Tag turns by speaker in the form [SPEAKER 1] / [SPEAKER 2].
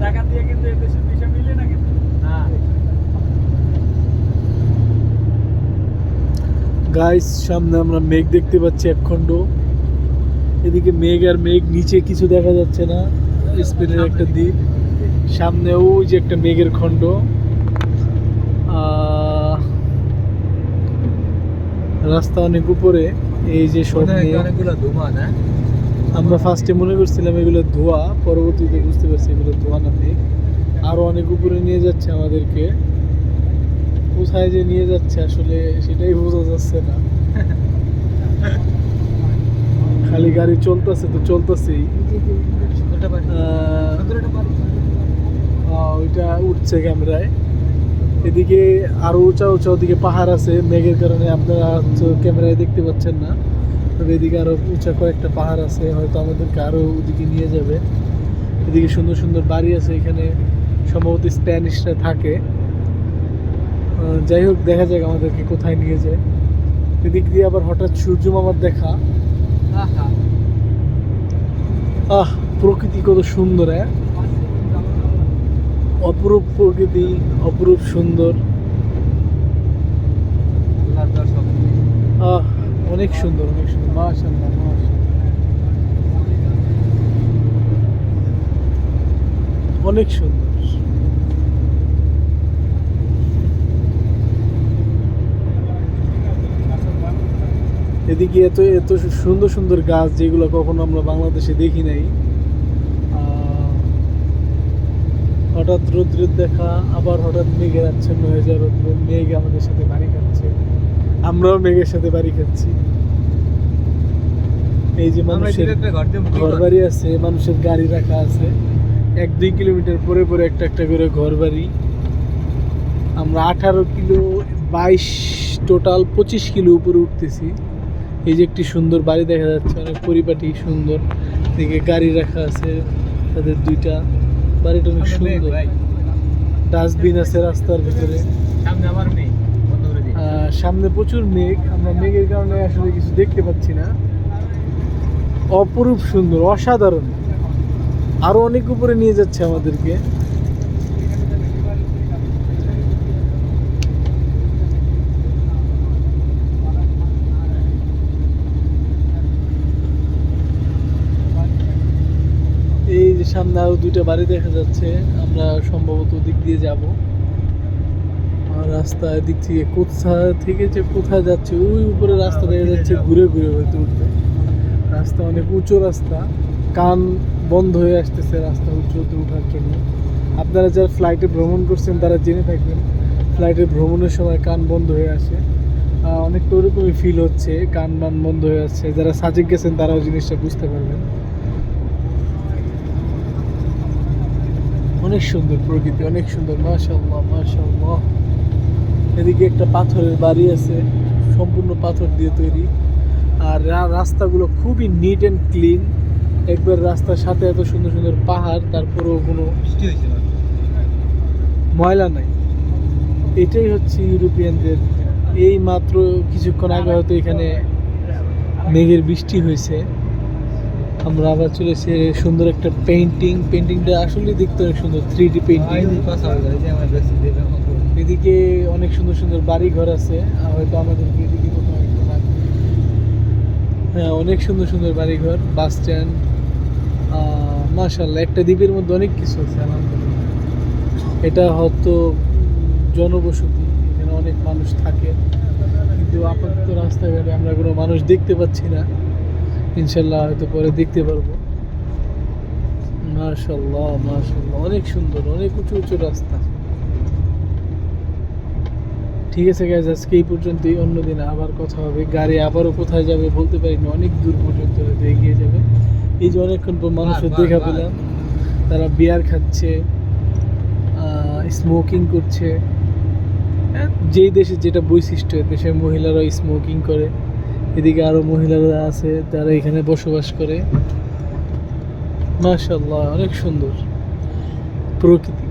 [SPEAKER 1] টাকা দিয়ে কিন্তু এদেশের ভিসা মিলে না কিন্তু।
[SPEAKER 2] গাইস সামনে আমরা মেঘ দেখতে পাচ্ছি একখণ্ড। এদিকে মেঘ আর মেঘ, নিচে কিছু দেখা যাচ্ছে না। স্পেনের একটা দ্বীপ, সামনে ওই যে একটা মেঘের খণ্ড। রাস্তা অনেক উপরে, এই যে সব মেঘ।
[SPEAKER 1] অনেকগুলো ধোঁয়া না?
[SPEAKER 2] আমরা ফার্স্টে মনে করছিলাম এগুলো ধোঁয়া, পরবর্তীতে বুঝতে পারছি এগুলো ধোঁয়া না, মেঘ। আরো অনেক উপরে নিয়ে যাচ্ছে আমাদেরকে। কোথায় যে নিয়ে যাচ্ছে আসলে সেটাই বোঝা যাচ্ছে না। খালি গাড়ি চলতেছে তো চলতেছেই। ওইটা উঠছে ক্যামেরায়। এদিকে আরো উঁচা উঁচা ওদিকে পাহাড় আছে, মেঘের কারণে আপনারা তো ক্যামেরায় দেখতে পাচ্ছেন না। তবে এদিকে আরো উঁচা কয়েকটা পাহাড় আছে, হয়তো আমাদেরকে আরো ওদিকে নিয়ে যাবে। এদিকে সুন্দর সুন্দর বাড়ি আছে, এখানে সম্ভবত স্প্যানিশরা থাকে। যাই হোক, দেখা যাক আমাদেরকে কোথায় নিয়ে যায়। এদিক দিয়ে আবার হঠাৎ সূর্য মামার দেখা। প্রকৃতি কত সুন্দর, হ্যাঁ, অপরূপ প্রকৃতি, অপরূপ সুন্দর। অনেক সুন্দর, অনেক সুন্দর, মাশাআল্লাহ মাশাআল্লাহ, অনেক সুন্দর। এদিকে এত এত সুন্দর সুন্দর গাছ, যেগুলো কখনো আমরা বাংলাদেশে দেখি নাই। হঠাৎ রৌদ্রের দেখা, আবার হঠাৎ মেঘের আচ্ছন্ন হয়ে যায় রৌদ্র, মেঘ আমাদের সাথে বাড়ি খাচ্ছে, আমরাও মেঘের সাথে বাড়ি খাচ্ছি। এই যে মানুষের ঘর বাড়ি আছে, মানুষের গাড়ি রাখা আছে 1-2 কিলোমিটার পরে পরে একটা একটা করে ঘর বাড়ি। আমরা 18 কিলো 22, টোটাল 25 কিলো উপরে উঠতেছি। এই যে একটি সুন্দর বাড়ি দেখা যাচ্ছে, অনেক পরিপাটি সুন্দর। দিকে গাড়ি রাখা আছে তাদের 2টা। বাড়িটা অনেক সুন্দর। ডাস্টবিন আছে রাস্তার ভিতরে। সামনে প্রচুর মেঘ, আমরা মেঘের কারণে আসলে কিছু দেখতে পাচ্ছি না। অপরূপ সুন্দর, অসাধারণ। আরো অনেক উপরে নিয়ে যাচ্ছে আমাদেরকে। এই যে সামনে আরো 2টা বাড়ি দেখা যাচ্ছে, আমরা সম্ভবত দিক দিয়ে যাব। রাস্তা এদিক থেকে কোথা থেকে যে কোথায় যাচ্ছে, ওই উপরে রাস্তা দেখা যাচ্ছে, ঘুরে ঘুরে হয়তো উঠবে। রাস্তা অনেক উঁচু রাস্তা, কান বন্ধ হয়ে আসতেছে রাস্তা উঁচুতে ওঠার জন্য। আপনারা যারা ফ্লাইটে ভ্রমণ করছেন তারা জেনে থাকবেন, ফ্লাইটে ভ্রমণের সময় কান বন্ধ হয়ে আসে। অনেকটা ওরকমই ফিল হচ্ছে, কান বান বন্ধ হয়ে আসছে। যারা সাজেক গেছেন তারাও জিনিসটা বুঝতে পারবেন। অনেক সুন্দর প্রকৃতি, অনেক সুন্দর, মাশাআল্লাহ মাশাআল্লাহ। এদিকে একটা পাথরের বাড়ি আছে, সম্পূর্ণ পাথর দিয়ে তৈরি। আর রাস্তাগুলো খুবই নিট অ্যান্ড ক্লিন। একবার রাস্তার সাথে এত সুন্দর সুন্দর পাহাড়, তারপরেও কোনো ময়লা নাই। এটাই হচ্ছে ইউরোপিয়ানদের। এই মাত্র কিছুক্ষণ আগে হয়তো এখানে মেঘের বৃষ্টি হয়েছে। আমরা আবার চলেছি সুন্দর একটা পেন্টিংটা আসলে দেখতে অনেক সুন্দর, 3D পেন্টিং। এদিকে অনেক সুন্দর সুন্দর বাড়ি ঘর আছে, হয়তো আমাদেরকে এদিকে কোথাও একটা লাগবে। হ্যাঁ, অনেক সুন্দর সুন্দর বাড়ি ঘর, বাস স্ট্যান্ড। মাশাআল্লাহ, একটা দ্বীপের মধ্যে অনেক কিছু আছে আলহামদুলিল্লাহ। এটা হয়তো জনবসতি, এখানে অনেক মানুষ থাকে, কিন্তু আপাতত রাস্তাঘাটে আমরা কোনো মানুষ দেখতে পাচ্ছি না। ইনশাল্লাহ হয়তো পরে দেখতে পারবো। মাশাআল্লাহ মাশাআল্লাহ, অনেক সুন্দর, অনেক উঁচু উঁচু রাস্তা। ঠিক আছে গাইজ, আজকে এই পর্যন্তই। অন্যদিন আবার কথা হবে। গাড়ি আবারও কোথায় যাবে বলতে পারি না, অনেক দূর পর্যন্ত হয়তো এগিয়ে যাবে। এই যে অনেকক্ষণ পর মানুষের দেখা পেলাম, তারা বিয়ার খাচ্ছে, স্মোকিং করছে। যেই দেশে যেটা বৈশিষ্ট্য, দেশের মহিলারা স্মোকিং করে। এদিকে আরো মহিলারা আছে যারা এখানে বসবাস করে। মাশাআল্লাহ, অনেক সুন্দর প্রকৃতি।